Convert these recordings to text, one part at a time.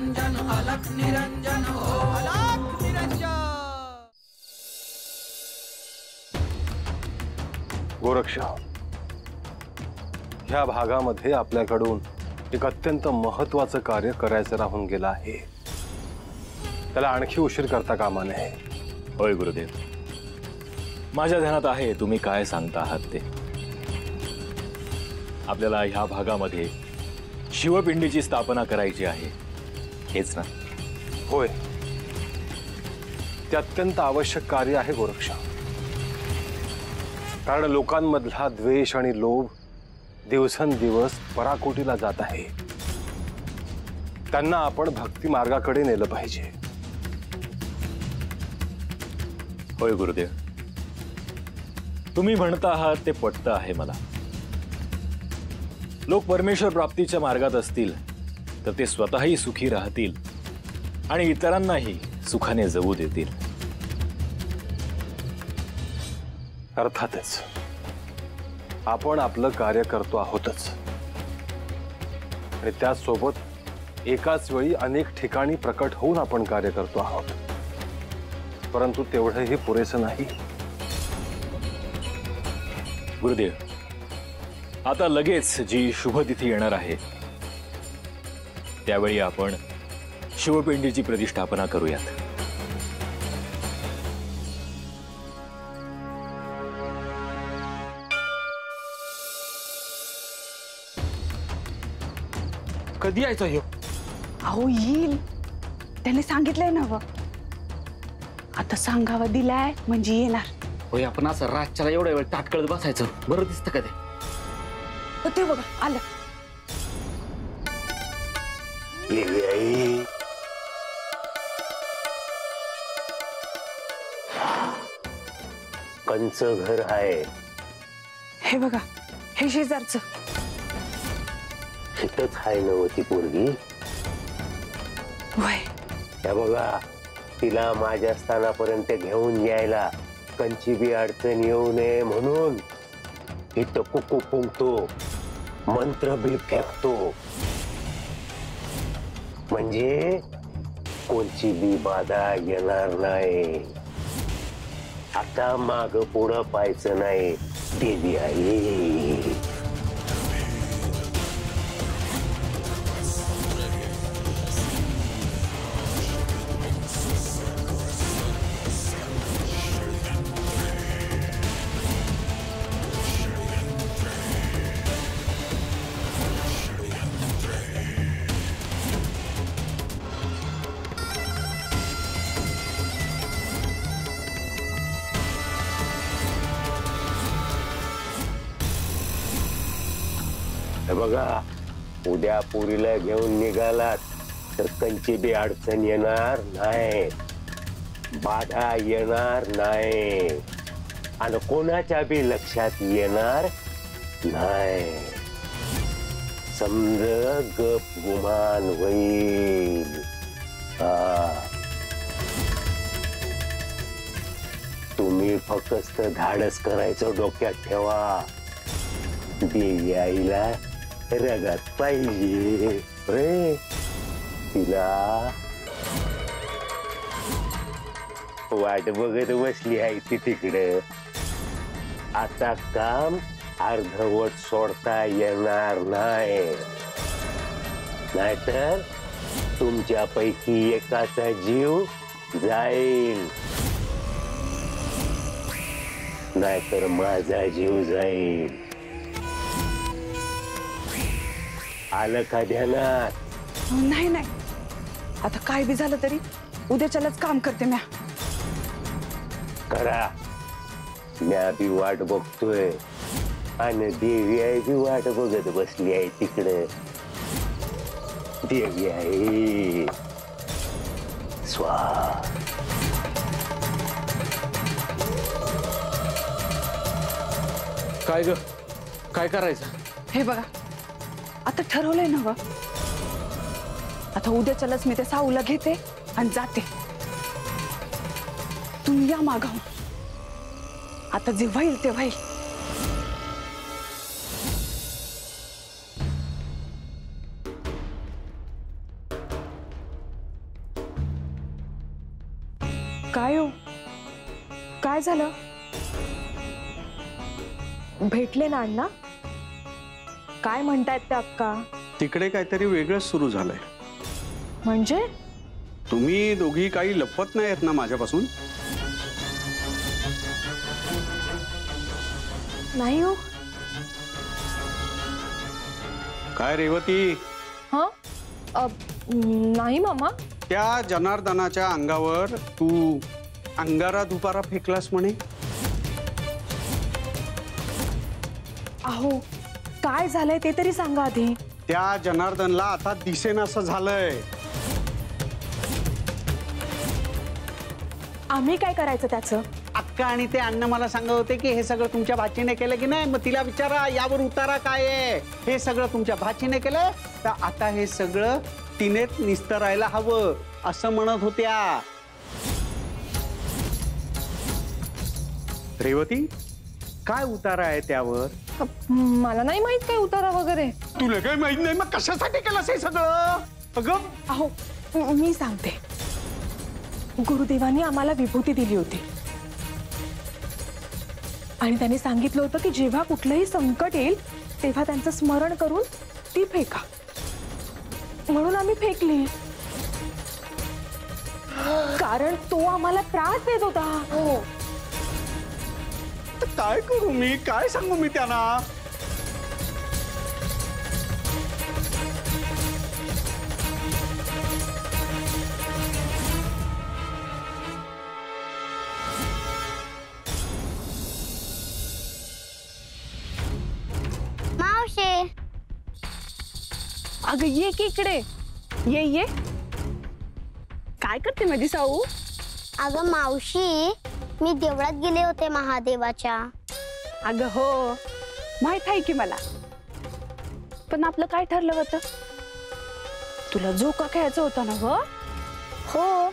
निरंजन अलख निरंजन हो अलख निरंजन। गोरक्ष, ह्या भागामध्ये आपल्याकडून एक अत्यंत महत्त्वाचं कार्य करायचं राहून गेलं आहे। त्याला आणखी उशीर करता कामा नये। होय गुरुदेव, माझ्या ध्यानात आहे तुम्ही काय सांगता आहात ते। आपल्याला ह्या भागामध्ये शिवपिंडीची स्थापना करायची आहे, हेच ना? होय, ते अत्यंत आवश्यक कार्य आहे गोरक्ष। कारण लोकांमधला द्वेष आणि लोभ दिवसेंदिवस पराकोटीला जात आहे। त्यांना आपण भक्ती मार्गाकडे नेलं पाहिजे। होय गुरुदेव, तुम्ही म्हणता आहात ते पटतं आहे मला। लोक परमेश्वर प्राप्तीच्या मार्गात असतील तर ते स्वतःही सुखी राहतील आणि इतरांनाही सुखाने जगू देतील। अर्थातच आपण आपलं कार्य करतो आहोतच, आणि त्यासोबत एकाच वेळी अनेक ठिकाणी प्रकट होऊन आपण कार्य करतो आहोत। परंतु तेवढंही पुरेसं नाही गुरुदेव। आता लगेच जी शुभतिथी येणार आहे त्यावेळी आपण शिवपिंडीची प्रतिष्ठापना करूयात। कधी यायचं ह्यो? अहो येईल, त्याने सांगितलंय ना व, आता सांगावा दिलाय म्हणजे येणार। होय, आपण असं रातच्याला एवढ्या वेळ ताटकळत बसायचं बरं दिसतं का ते? तर ते बघा आलं। कंच घर आहे, हे बघा हे शेजारचं। इथंच आहे नव्हती पोरगी? होय। त्या बघा, तिला माझ्या स्थानापर्यंत घेऊन यायला कंची बी अडचण येऊ नये म्हणून इथं कुकू फुंकतो, मंत्र बी फेकतो, म्हणजे कोणची बी बाधा येणार नाही। आता माग पुढं पाहायचं नाही, देवी आई। बघा, उद्या पुरीला घेऊन निघालात तर कंची बी अडचण येणार नाही, बाधा येणार नाही, आणि कोणाच्या बी लक्षात येणार नाही। समज गप गुमान होईल। तुम्ही फक्त धाडस करायचं डोक्यात ठेवा। देवी आईला रगात पाहिजे रे, तिला वाट बघत बसली आहे ती तिकडं। आता काम अर्धवट सोडता येणार नाही, नाहीतर तुमच्यापैकी एकाचा जीव जाईल, नाहीतर माझा जीव जाईल। आलं का ध्यानात? नाही नाही, आता काय बी झालं तरी उद्याच्यालाच काम करते म्या। करा, म्या बी वाट बघतोय आणि देवी आई बी वाट बघत बसली आहे तिकडे। देवी आई स्वाहा। काय ग, काय करायचं? हे बघा, आता ठरवलंय ना व, आता उद्याच्यालाच मी त्या साऊला घेते आणि जाते। तुम्ही या मागाहून, आता जे होईल ते होईल। काय हो, काय झालं? भेटले ना अण्णा? काय म्हणतायत ते अक्का? तिकडे काहीतरी वेगळंच सुरू झालंय. म्हणजे तुम्ही दोघी काही लपवत नाही आहेत ना माझ्यापासून? नाही हो. काय रेवती, हा नाही मामा. त्या जनार्दनाच्या अंगावर तू अंगारा दुपारा फेकलास म्हणे. अहो काय झालंय ते तरी सांगा आधी. त्या जनार्दनला आता दिसेनासं झालंय. आम्ही काय करायचं त्याचं? अक्का आणि ते अण्णा मला सांगत होते की हे सगळं तुमच्या भाचीने केलं की नाही. मग तिला विचारा यावर उतारा काय आहे. हे सगळं तुमच्या भाचीने केलं तर आता हे सगळं तिनेच निस्तरायला हवं असं म्हणत होत्या. रेवती, काय उतारा आहे त्यावर? मला नाही माहित काय उतारा वगैरे. तुला काही माहित नाही मग कशासाठी केलंस हे सगळं? अगं अहो मी सांगते. गुरुदेवांनी आम्हाला विभूती दिली होती आणि त्यांनी सांगितलं होतं की जेव्हा कुठलंही संकट येईल तेव्हा त्यांचं स्मरण करून ती फेका. म्हणून आम्ही फेकली, कारण तो आम्हाला त्रास देत होता. हो. तर काय करू मी, काय सांगू मी त्यांना? मावशे, अगं ये की इकडे, ये ये. काय करते माझी साऊ? अगं मावशी, मी देवळात गेले होते महादेवाच्या. अगं हो, माहित आहे की मला. पण आपलं काय ठरलं होतं? तुला झोका खेळायचा होता ना ग? हो.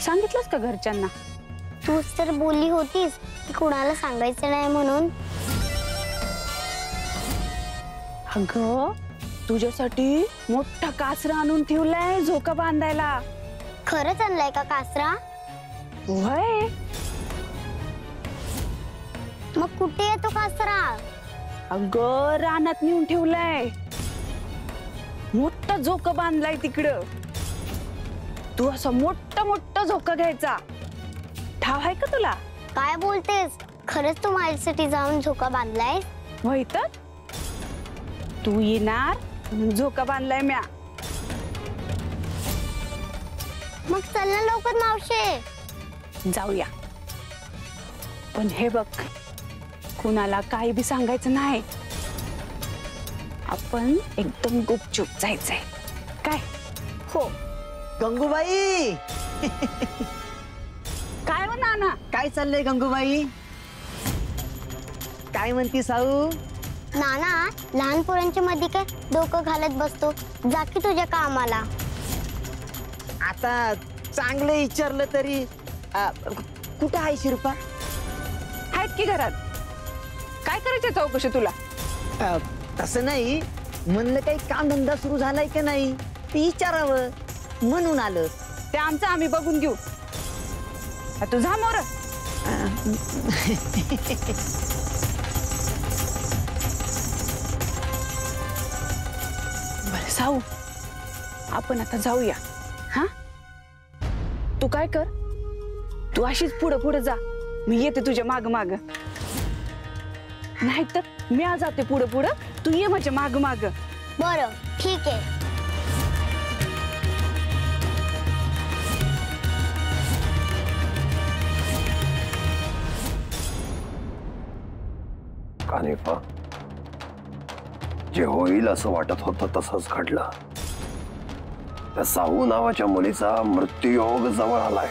सांगितलंस का घरच्यांना? तूच तर बोलली होतीस की कुणाला सांगायचं नाही म्हणून. अगं तुझ्यासाठी मोठा कासरा आणून ठेवलाय झोका बांधायला. खरंच आणलाय का कासरा? होय. मग कुठे आहे तो कासरा? अगं रानात नेऊन ठेवलाय. मोठा झोका बांधलाय तिकडं. तू असा मोठा मोठा झोका घ्यायचा. ठाव आहे का तुला? काय बोलतेस? खरंच तू माझ्यासाठी जाऊन झोका बांधलाय? होय तर. तू येणार म्हणून झोका बांधलाय म्या. मग चल ना लवकर मावशे. जाऊया. पण हे बघ, कुणाला काही बी सांगायचं नाही. आपण एकदम गुपचूप जायचंय. काय? हो. गंगूबाई, काय हो नाना? काय चाललंय गंगूबाई? काय म्हणती साऊ? नाना, लहान पोरांच्या मध्ये काय डोकं घालत बसतो? जा की तुझ्या कामाला. आता चांगलं विचारलं तरी कुठं आहे शिरपा? आहेत की घरात. काय करायचं चौकशी तुला? तसं नाही, म्हणलं काही काम धंदा सुरू झालाय का नाही ते विचारावं म्हणून आलं. ते आमचं आम्ही बघून घेऊ. तू जा मोर. बरं साऊ, आपण आता जाऊया. हा, तू काय कर, तू अशीच पुढं पुढं जा. मी येते तुझ्या माग माग. नाहीतर मी आज जाते पुढं पुढं, तू ये माझ्या माग माग. बरं, ठीक आहे. कानिफा, जे होईल असं वाटत होतं तसंच घडलं. त्या साहू नावाच्या मुलीचा मृत्यूयोग जवळ आलाय.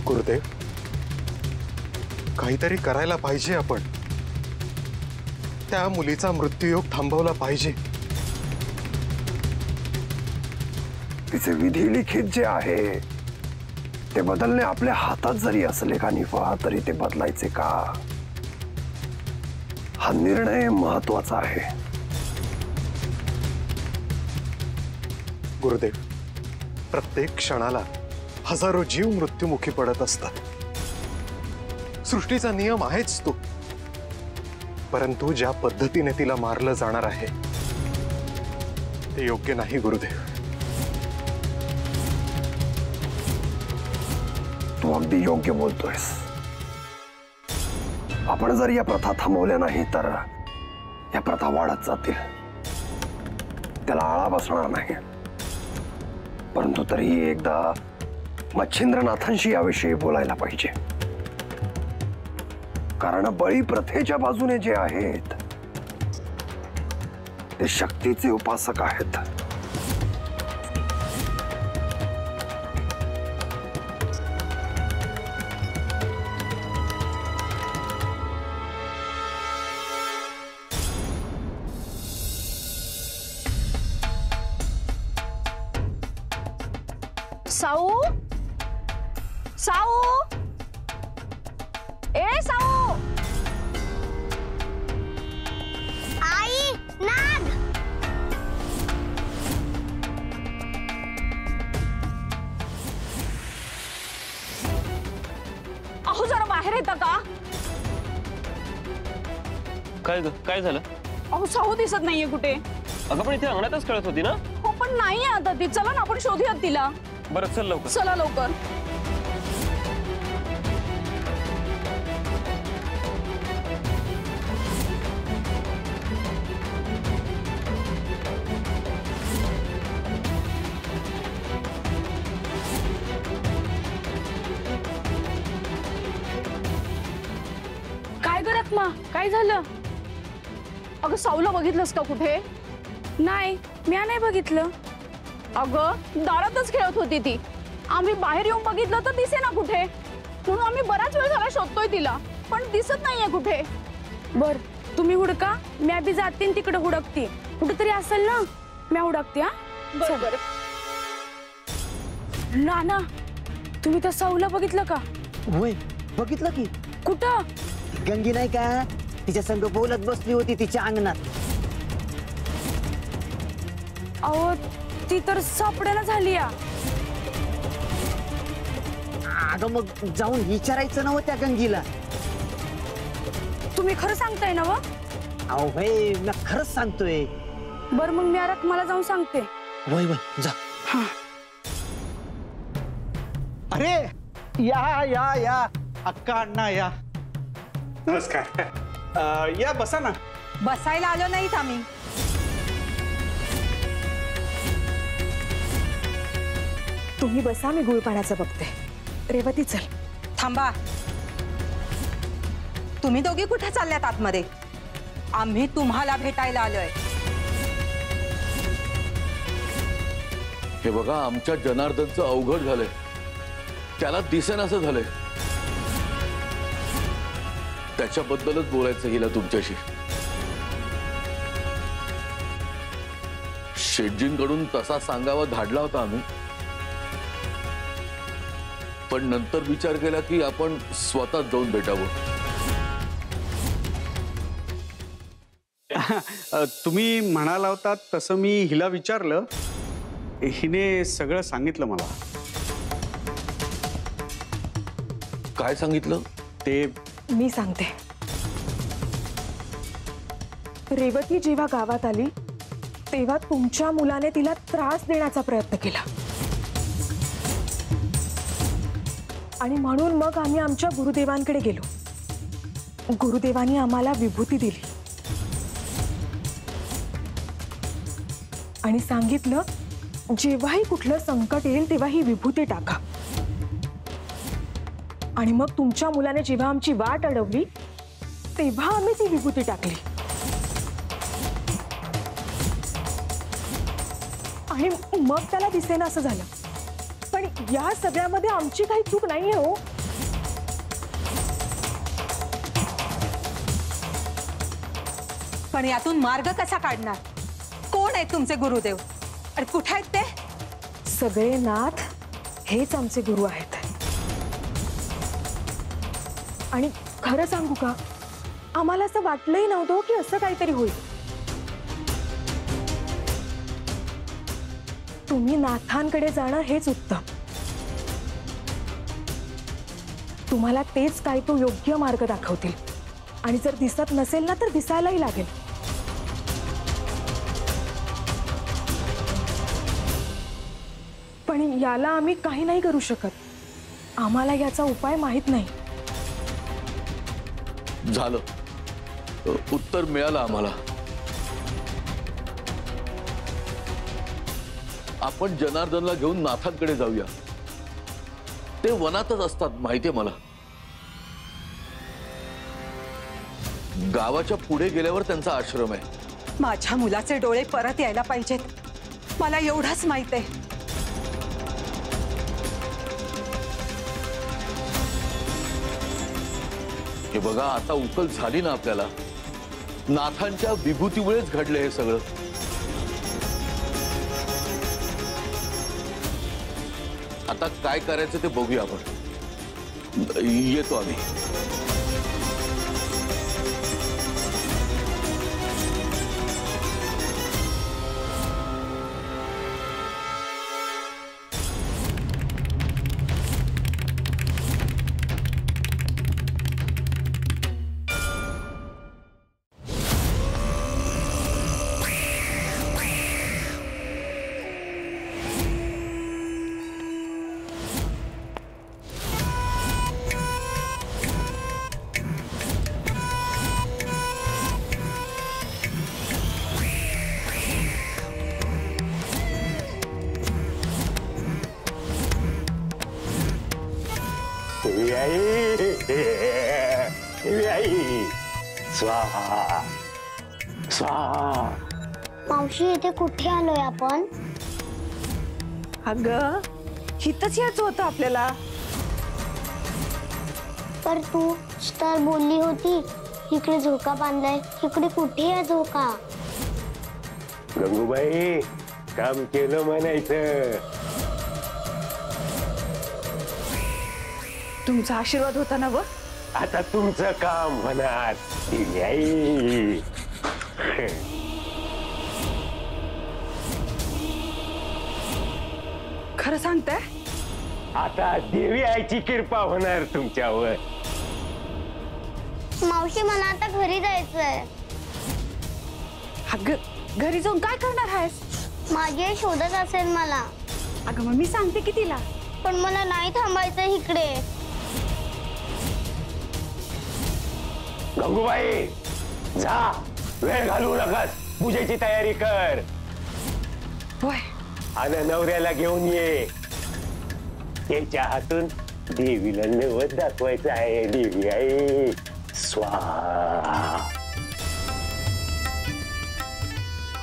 गुरुदेव, काहीतरी करायला पाहिजे. आपण त्या मुलीचा मृत्यूयोग थांबवला पाहिजे. तिचे विधी लिखित जे आहे ते बदलणे आपल्या हातात जरी असले कानिफा, तरी ते बदलायचे का? हा निर्णय महत्वाचा आहे. गुरुदेव, प्रत्येक क्षणाला हजारो जीव मृत्युमुखी पडत असतात. सृष्टीचा नियम आहेच तो. परंतु ज्या पद्धतीने तिला मारलं जाणार आहे ते योग्य नाही गुरुदेव. तू अगदी योग्य बोलतोयस. आपण जर या प्रथा थांबवल्या नाही तर या प्रथा वाढत जातील, त्याला आळा बसणार नाही. परंतु तरीही एकदा मच्छिंद्रनाथांशी याविषयी बोलायला पाहिजे. कारण बळी प्रथेच्या बाजूने जे आहेत ते शक्तीचे उपासक आहेत. साऊ, साऊ, ए साऊ. आई, नाग. अहो जरा बाहेर येता का? काय झालं? अहो साऊ दिसत नाहीये कुठे. अगं पण इथे अंगणातच खेळत होती ना. हो पण नाही आता ती. चला ना आपण शोधूयात तिला. बरं चल लवकर. चला लवकर. काय करत मा? काय झालं? अगं साऊला बघितलंस का कुठे? नाही, मी नाही बघितलं. अगं दारातच खेळत होती ती. आम्ही बाहेर येऊन बघितलं तर दिसे ना कुठे. म्हणून आम्ही बराच वेळ झाला शोधतोय तिला, पण दिसत नाहीये कुठे. बर तुम्ही हुडका, मी आधी जाते तिकडे हुडकते. कुठेतरी असेल ना, मी हुडकते. हा बरोबर. नाना, तुम्ही त्या साऊला बघितलं का? होय, बघितलं की. कुठं? गंगी नाही का, तिच्या संग बोलत बसली होती तिच्या अंगणात. अहो ती तर सापडेना झाली. अगं मग जाऊन विचारायचं ना त्या गंगीला. तुम्ही खरं सांगताय ना? अहो भाई, मी खरंच सांगतोय. बर मग मी मला जाऊन सांगते. वय वय जा. अरे या या या अक्का अण्णा या. नमस्कार. या बसा ना. बसायला आलो नाहीत आम्ही. तुम्ही बसा, मी गुळ पाण्याचं बघते. रेवती चल. थांबा. तुम्ही दोघी कुठे चालल्यात आतमध्ये? आम्ही तुम्हाला भेटायला आलोय. हे बघा, आमच्या जनार्दनचं अवघड झालंय. त्याला दिसेनासं झालंय. त्याच्याबद्दलच बोलायचं हिला तुमच्याशी. शेटजींकडून तसा सांगावा धाडला होता आम्ही, पण नंतर विचार केला की आपण स्वतः जाऊन भेटावं. तुम्ही म्हणाला होता तसं मी हिला विचारलं. हिने सगळं सांगितलं मला. काय सांगितलं ते? मी सांगते. रेवती जेव्हा गावात आली तेव्हा तुमच्या मुलाने तिला त्रास देण्याचा प्रयत्न केला आणि म्हणून मग आम्ही आमच्या गुरुदेवांकडे गेलो. गुरुदेवांनी आम्हाला विभूती दिली आणि सांगितलं जेव्हाही कुठलं संकट येईल तेव्हा ही विभूती टाका. आणि मग तुमच्या मुलाने जेव्हा आमची वाट अडवली तेव्हा आम्ही ती विभूती टाकली. आणि मग त्याला दिसेना असं झालं. पण या सगळ्यामध्ये आमची काही चूक नाहीये हो. पण यातून मार्ग कसा काढणार? कोण आहेत तुमचे गुरुदेव आणि कुठे आहेत ते? सगळे नाथ हेच आमचे गुरु आहेत. आणि खरं सांगू का, आम्हाला असं वाटलंही नव्हतं की असं काहीतरी होईल. तुम्ही नाथांकडे जाणं हेच उत्तम. तुम्हाला तेच काय तो योग्य मार्ग दाखवतील. आणि जर दिसत नसेल ना तर दिसायलाही लागेल. पण याला आम्ही काही नाही करू शकत. आम्हाला याचा उपाय माहित नाही. झालं, उत्तर मिळालं आम्हाला. आपण जनार्दनला घेऊन नाथांकडे जाऊया. ते वनातच असतात माहितीये मला. गावाच्या पुढे गेल्यावर त्यांचा आश्रम आहे. माझ्या मुलाचे डोळे परत यायला पाहिजेत, मला एवढंच माहित आहे. हे बघा, आता उकल झाली ना आपल्याला. नाथांच्या विभूतीमुळेच घडले हे सगळं. आता काय करायचं ते बघूया आपण. येतो आम्ही. स्वाहा स्वाहा. मावशी इथे कुठे आलोय आपण? अगं हितच यायचं होतं आपल्याला. पर तू स्टार बोलली होती इकडे झोका बांधलाय. इकडे कुठे आहे झोका? गंगूबाई, काम केलं म्हणायचं. तुमचा आशीर्वाद होता ना व. आता तुमचं काम होणार. खरं सांगताय? आता देवी आईची कृपा होणार तुमच्यावर. मावशी, मला आता घरी जायचंय. अगं घरी जाऊन काय करणार आहेस? माझी आई शोधत असेल मला. अगं मग मी सांगते की तिला. पण मला नाही थांबायचं इकडे. गंगूबाई, जा, वेळ घालवू नकास. पूजेची तयारी कर. होय. आणि नवऱ्याला घेऊन ये. त्याच्या हातून देवीला नैवेद्य दाखवायचं आहे. देवी आई स्वाहा.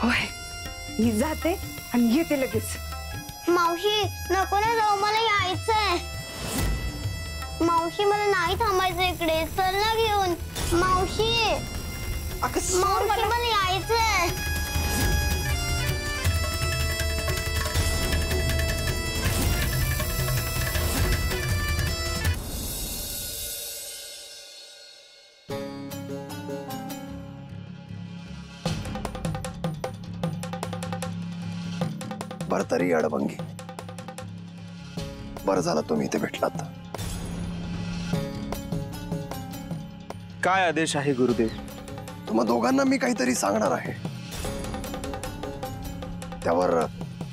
होय, मी जाते आणि येते लगेच. मावशी, नको ना जाऊ, मला यायचंय. मावशी, मला नाही थांबायचं इकडे. चल ना घेऊन. मावशी, मावशी, मला यायचंय. बर तरी अडबंगी, बरं झालं तुम्ही इथे भेटलात. काय आदेश आहे गुरुदेव? तुम्हा दोघांना मी काहीतरी सांगणार आहे. त्यावर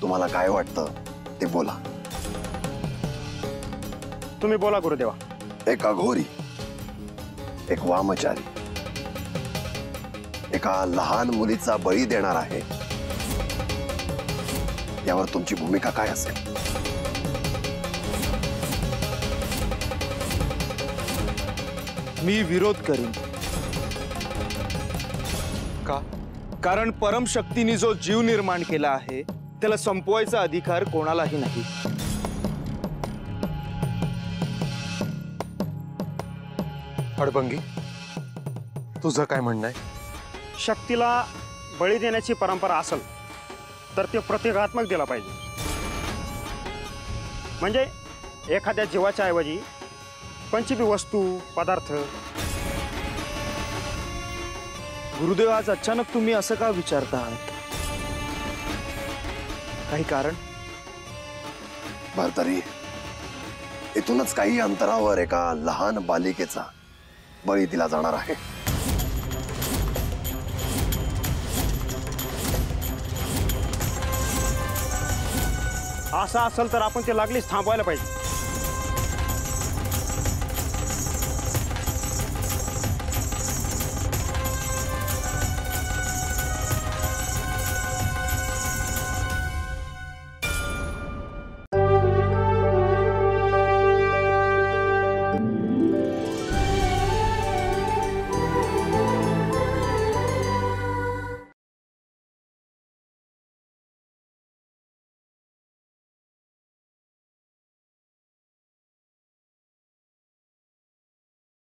तुम्हाला काय वाटतं ते बोला. तुम्ही बोला गुरुदेवा. एक अघोरी, एक वामचारी, एका लहान मुलीचा बळी देणार आहे. यावर तुमची भूमिका काय असेल? मी विरोध करीन. का? कारण परमशक्तीने जो जीव निर्माण केला आहे त्याला संपवायचा अधिकार कोणालाही नाही. अडबंगी, तुझं काय म्हणणं आहे? शक्तीला बळी देण्याची परंपरा असेल तर ते प्रतिकात्मक दिला पाहिजे. म्हणजे एखाद्या जीवाच्या ऐवजी पंचमी वस्तू, पदार्थ. गुरुदेव, आज अचानक तुम्ही असं का विचारता आहात? काही कारण? भरतरी इथूनच काही अंतरावर एका लहान बालिकेचा बळी दिला जाणार आहे. असं असेल तर आपण ते लागलीच थांबवायला पाहिजे.